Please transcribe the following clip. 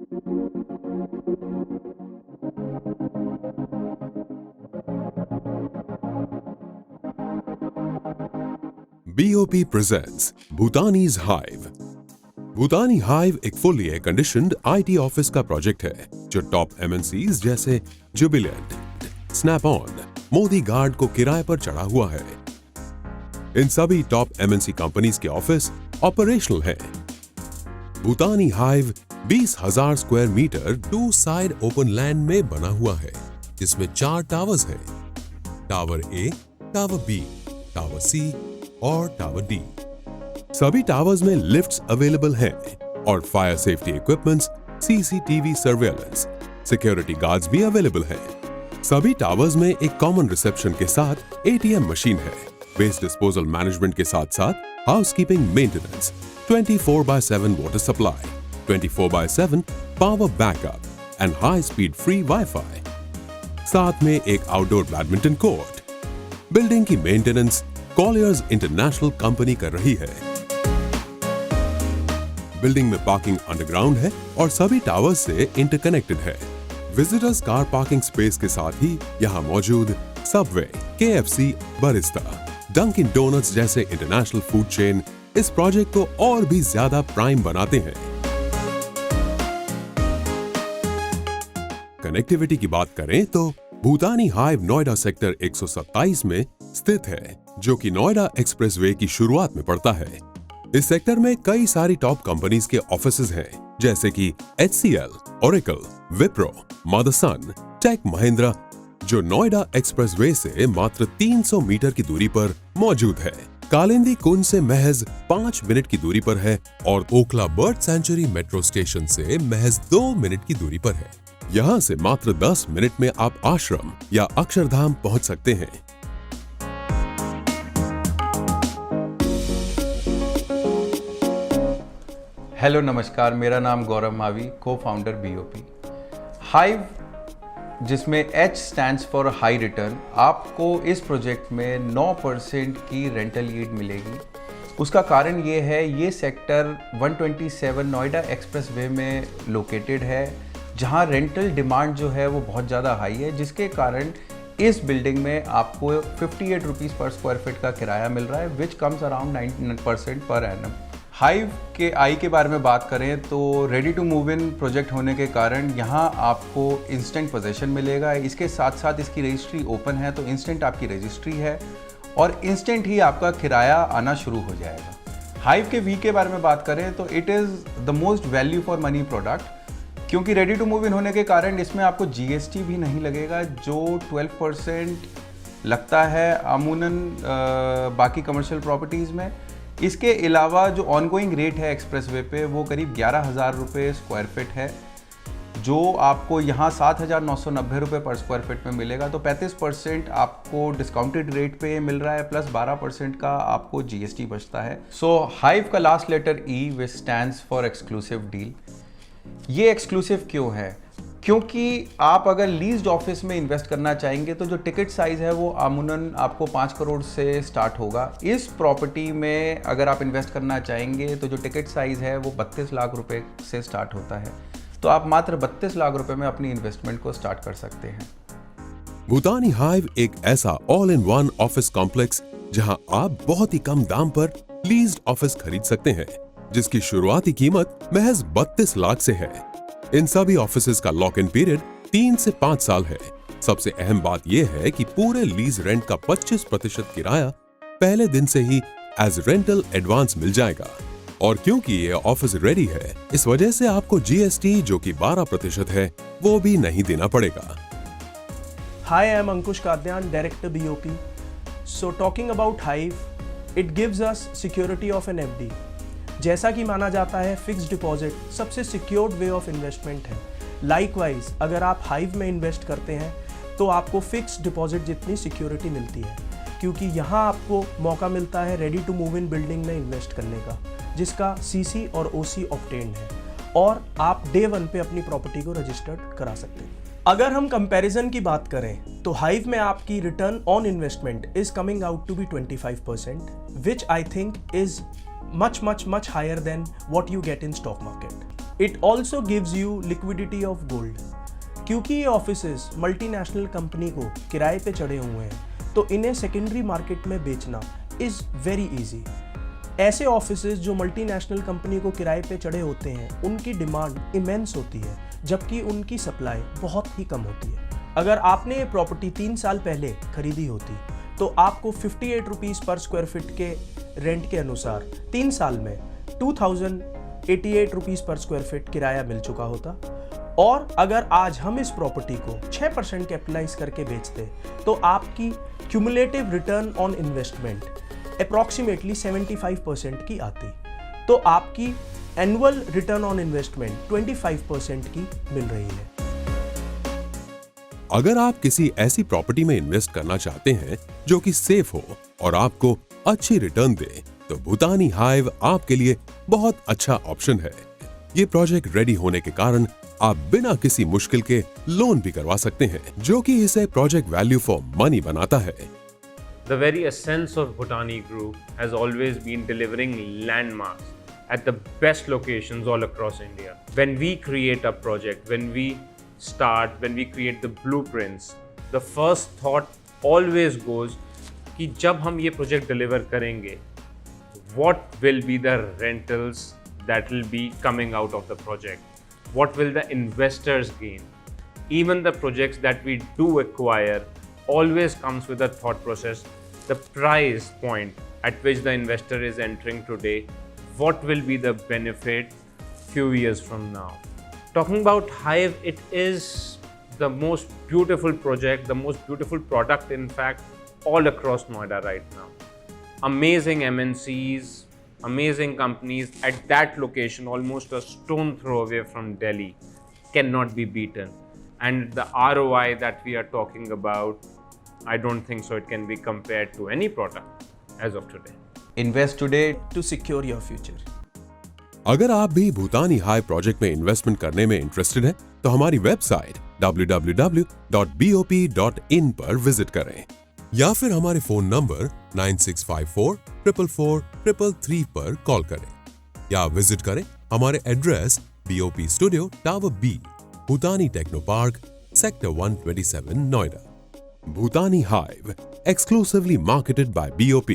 BOP presents Bhutani's Hive। Bhutani hive एक fully air conditioned IT office का project है जो टॉप MNCs जैसे Jubilant, snap on, Modi guard को किराए पर चढ़ा हुआ है। इन सभी टॉप MNC कंपनीज के ऑफिस ऑपरेशनल हैं। Bhutani hive 20,000 square metre 2 side open land में बना हुआ है, जिसमें 4 टावर्स हैं। Tower A, tower B, tower C और टावर D। सभी टावर्स में लिफ्ट्स अवेलेबल हैं और fire safety equipments, CCTV surveillance, security guards भी अवेलेबल हैं। सभी टावर्स में एक कॉमन रिसेप्शन के साथ ATM मशीन है। वेस्ट डिस्पोजल मैनेजमेंट के साथ साथ housekeeping maintenance, 24/7 water supply, 24/7 power backup and high speed free wifi. साथ में एक आउटडोर बैडमिंटन कोर्ट। बिल्डिंग की मेंटेनेंस कॉलियर्स इंटरनेशनल कंपनी कर रही है। बिल्डिंग में पार्किंग अंडरग्राउंड है और सभी टावर्स से इंटरकनेक्टेड है। विजिटर्स कार पार्किंग स्पेस के साथ ही यहाँ मौजूद Subway, KFC, Barista, Dunkin Donuts जैसे इंटरनेशनल फूड चेन इस प्रोजेक्ट को और भी ज्यादा प्राइम बनाते हैं। कनेक्टिविटी की बात करें तो भूटानी हाइव नोएडा सेक्टर 127 में स्थित है, जो कि नोएडा एक्सप्रेसवे की शुरुआत में पड़ता है। इस सेक्टर में कई सारी टॉप कंपनीज के ऑफिसेज हैं, जैसे कि HCL, Oracle, Wipro, Motherson, Tech Mahindra, जो नोएडा एक्सप्रेसवे से मात्र 300 मीटर की दूरी पर मौजूद है। कालिंदी कुंज से महज 5 मिनट की दूरी पर है और Okhla bird sanctuary metro station से महज 2 मिनट की दूरी पर है। यहाँ से मात्र 10 मिनट में आप आश्रम या अक्षरधाम पहुंच सकते हैं। हेलो नमस्कार, मेरा नाम गौरव मावी, को फाउंडर BOP हाइव, जिसमें H stands for high return. आपको इस प्रोजेक्ट में 9% की रेंटल यील्ड मिलेगी। उसका कारण ये है, ये सेक्टर 127 नोएडा एक्सप्रेसवे में लोकेटेड है, जहां रेंटल डिमांड जो है वो बहुत ज़्यादा हाई है, जिसके कारण इस बिल्डिंग में आपको 58 रुपीज़ पर स्क्वायर फीट का किराया मिल रहा है, which comes around 9% per annum. Hive के आई के बारे में बात करें तो ready to move in project होने के कारण यहाँ आपको इंस्टेंट पोजेशन मिलेगा। इसके साथ साथ इसकी रजिस्ट्री ओपन है, तो इंस्टेंट आपकी रजिस्ट्री है और इंस्टेंट ही आपका किराया आना शुरू हो जाएगा। हाइव के वी के बारे में बात करें तो it is the most value for money product, क्योंकि रेडी टू मूव इन होने के कारण इसमें आपको GST भी नहीं लगेगा, जो 12% लगता है अमूनन बाकी कमर्शियल प्रॉपर्टीज़ में। इसके अलावा जो ऑनगोइंग रेट है एक्सप्रेसवे पे वो करीब 11,000 रुपये स्क्वायर फीट है, जो आपको यहाँ 7,990 रुपये पर स्क्वायर फीट में मिलेगा। तो 35% आपको डिस्काउंटेड रेट पे मिल रहा है, प्लस 12% का आपको GST बचता है। सो हाइव का last letter E which stands for exclusive deal. ये एक्सक्लूसिव क्यों है? क्योंकि आप अगर लीज्ड ऑफिस में इन्वेस्ट करना चाहेंगे तो जो टिकट साइज़ है वो अमूनन आपको 5 करोड़ से स्टार्ट होगा। इस प्रॉपर्टी में अगर आप इन्वेस्ट करना चाहेंगे तो जो टिकट साइज़ है वो 32 लाख रुपए से स्टार्ट होता है, तो आप मात्र 32 लाख रुपए में अपनी इन्वेस्टमेंट को स्टार्ट कर सकते हैं। भूटानी हाइव एक ऐसा all in one office complex जहां आप बहुत ही कम दाम पर लीज्ड ऑफिस खरीद सकते हैं, जिसकी शुरुआती कीमत महज 32 लाख से है। इन सभी ऑफिसेज का लॉक इन पीरियड 3 से 5 साल है। सबसे अहम बात यह है कि पूरे लीज रेंट का 25% किराया पहले दिन से ही एज रेंटल एडवांस मिल जाएगा। और क्योंकि ये ऑफिस रेडी है, इस वजह से आपको GST जो कि 12% है वो भी नहीं देना पड़ेगा। Hi, I am Ankush Kadyan, Director BOP. So talking about Hive, it gives us security of an FD. जैसा कि माना जाता है फिक्स्ड डिपॉजिट सबसे सिक्योर्ड वे ऑफ इन्वेस्टमेंट है। लाइकवाइज अगर आप हाइव में इन्वेस्ट करते हैं तो आपको फिक्स्ड डिपॉजिट जितनी सिक्योरिटी मिलती है, क्योंकि यहाँ आपको मौका मिलता है ready to move in building में इन्वेस्ट करने का, जिसका CC और OC ऑब्टेन्ड है, और आप डे 1 पे अपनी प्रॉपर्टी को रजिस्टर्ड करा सकते हैं। अगर हम कंपैरिजन की बात करें तो हाइव में आपकी return on investment is coming out to be 25%, which I think is much higher than what you get in stock market. It also gives you liquidity of gold. क्योंकि ये ऑफिसेस मल्टीनेशनल कंपनी को किराए पे चढ़े हुए हैं, तो इन्हें सेकेंडरी मार्केट में बेचना इज़ वेरी इजी। ऐसे ऑफिसेस जो मल्टीनेशनल कंपनी को किराए पे चढ़े होते हैं, उनकी डिमांड इमेंस होती है, जबकि उनकी सप्लाई बहुत ही कम होती है। अगर आपने ये प्रॉपर्टी 3 साल पहले खरीदी होती तो आपको 58 रुपीज़ पर स्क्वायर फीट के रेंट के अनुसार 3 साल में 2088 रुपीज़ पर स्क्वायर फीट किराया मिल चुका होता। और अगर आज हम इस प्रॉपर्टी को 6% कैपिटलाइज करके बेचते तो आपकी cumulative return on investment approximately 75% की आती, तो आपकी एनुअल रिटर्न ऑन इन्वेस्टमेंट 25% की मिल रही है। अगर आप किसी ऐसी प्रॉपर्टी में इन्वेस्ट करना चाहते हैं जो कि सेफ हो और आपको अच्छी रिटर्न दे, तो भूतानी हाइव आपके लिए बहुत अच्छा ऑप्शन है। ये प्रोजेक्ट रेडी होने के कारण आप बिना किसी मुश्किल के लोन भी करवा सकते हैं, जो कि इसे प्रोजेक्ट वैल्यू फॉर मनी बनाता है। The very essence of Bhutani Group has always been delivering landmarks at the best locations all across India. When we create a project, when we create the blueprints, the first thought always goes कि जब हम ये project deliver करेंगे, what will be the rentals that will be coming out of the project? What will the investors gain? Even the projects that we do acquire always comes with a thought process. The price point at which the investor is entering today, what will be the benefit few years from now? Talking about Hive, it is the most beautiful project, the most beautiful product in fact all across Noida right now. Amazing MNCs, amazing companies at that location, almost a stone throw away from Delhi, cannot be beaten. And the ROI that we are talking about, I don't think so it can be compared to any product as of today. Invest today To secure your future. अगर आप भी भूतानी hive project में investment करने में interested हैं, तो हमारी website www.bop.in पर विजिट करें या फिर हमारे फोन नंबर 9654443333 पर कॉल करें या विजिट करें हमारे address BOP studio tower B, Bhutani techno park, sector 127, Noida. Bhutani Hive, exclusively marketed by BOP.